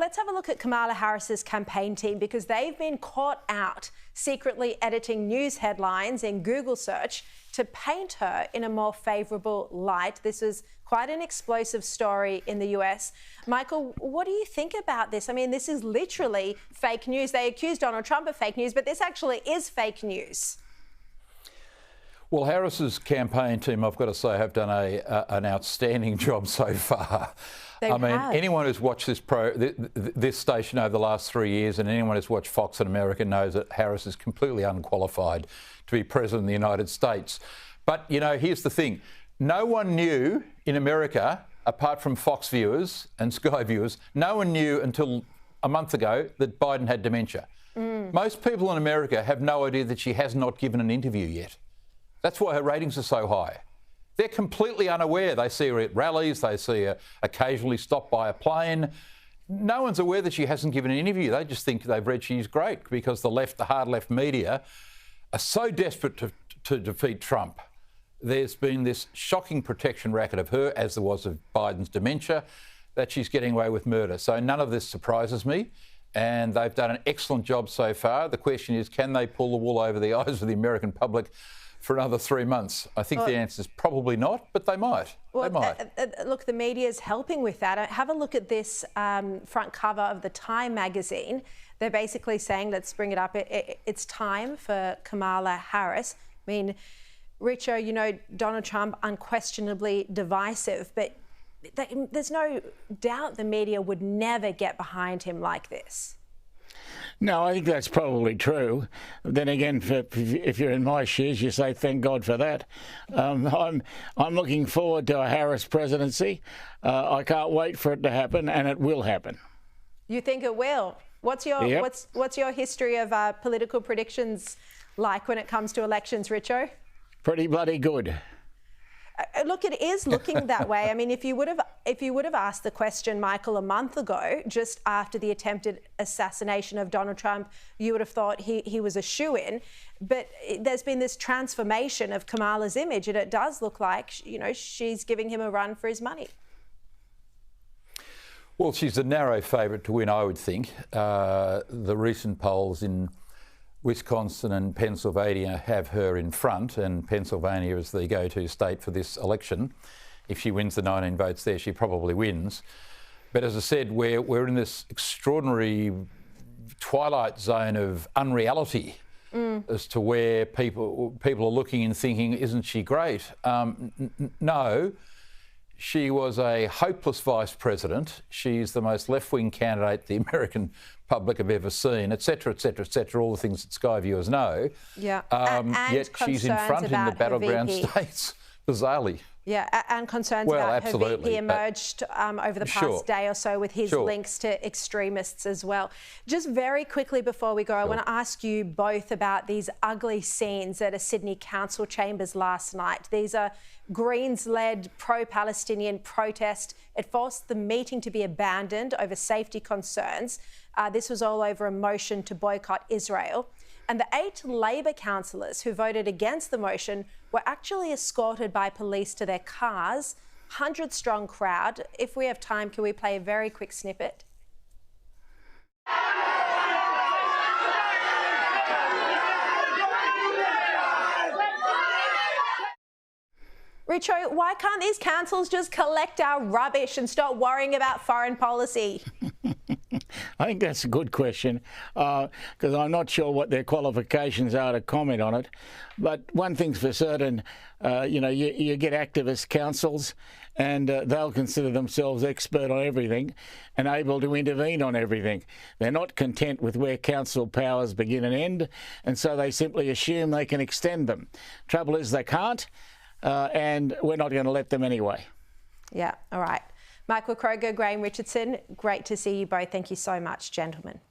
let's have a look at Kamala Harris's campaign team, because they've been caught out secretly editing news headlines in Google search to paint her in a more favourable light. This was quite an explosive story in the US. Michael, what do you think about this? I mean, this is literally fake news. They accused Donald Trump of fake news, but this actually is fake news. Well, Harris's campaign team, I've got to say, have done an outstanding job so far. Anyone who's watched this station over the last 3 years, and anyone who's watched Fox in America, knows that Harris is completely unqualified to be president of the United States. But, you know, here's the thing. No one knew in America, apart from Fox viewers and Sky viewers, no one knew until a month ago that Biden had dementia. Most people in America have no idea that she has not given an interview yet. That's why her ratings are so high. They're completely unaware. They see her at rallies, they see her occasionally stopped by a plane. No one's aware that she hasn't given an interview. They just think they've read she's great because the hard left media are so desperate to defeat Trump. There's been this shocking protection racket of her, as there was of Biden's dementia, that she's getting away with murder. So none of this surprises me. And they've done an excellent job so far. The question is, can they pull the wool over the eyes of the American public for another 3 months? I think the answer is probably not, but they might. Well, they might. Look, the media is helping with that. Have a look at this front cover of the Time magazine. They're basically saying, let's bring it up, it's time for Kamala Harris. I mean, Richo, you know, Donald Trump, unquestionably divisive, but there's no doubt the media would never get behind him like this. No, I think that's probably true. Then again, if you're in my shoes, you say thank God for that. I'm looking forward to a Harris presidency. I can't wait for it to happen, and it will happen. You think it will? What's your history of political predictions like when it comes to elections, Richo? Pretty bloody good. Look, it is looking that way. I mean, if you would have asked the question, Michael, a month ago, just after the attempted assassination of Donald Trump, you would have thought he was a shoo-in. But there's been this transformation of Kamala's image, and it does look like, you know, she's giving him a run for his money. Well, she's a narrow favourite to win, I would think. The recent polls in Wisconsin and Pennsylvania have her in front, and Pennsylvania is the go-to state for this election. If she wins the 19 votes there, she probably wins. But as I said, we're in this extraordinary twilight zone of unreality as to where people are looking and thinking, isn't she great? No. She was a hopeless vice president. She's the most left-wing candidate the American public have ever seen, etc., etc., etc., all the things that Sky viewers know. Yeah. Yet she's in front in the battleground states, bizarrely. Yeah, and concerns about her VP emerged over the past day or so with his links to extremists as well. Just very quickly before we go, I want to ask you both about these ugly scenes at a Sydney council chambers last night. These are Greens-led pro-Palestinian protest. It forced the meeting to be abandoned over safety concerns. This was all over a motion to boycott Israel. And the 8 Labor councillors who voted against the motion were actually escorted by police to their cars. 100-strong crowd. If we have time, can we play a very quick snippet? Richo, why can't these councils just collect our rubbish and stop worrying about foreign policy? I think that's a good question, because I'm not sure what their qualifications are to comment on it. But one thing's for certain, you get activist councils, and they'll consider themselves expert on everything and able to intervene on everything. They're not content with where council powers begin and end, and so they simply assume they can extend them. Trouble is they can't, and we're not going to let them anyway. Yeah, all right. Michael Kroger, Graham Richardson, great to see you both. Thank you so much, gentlemen.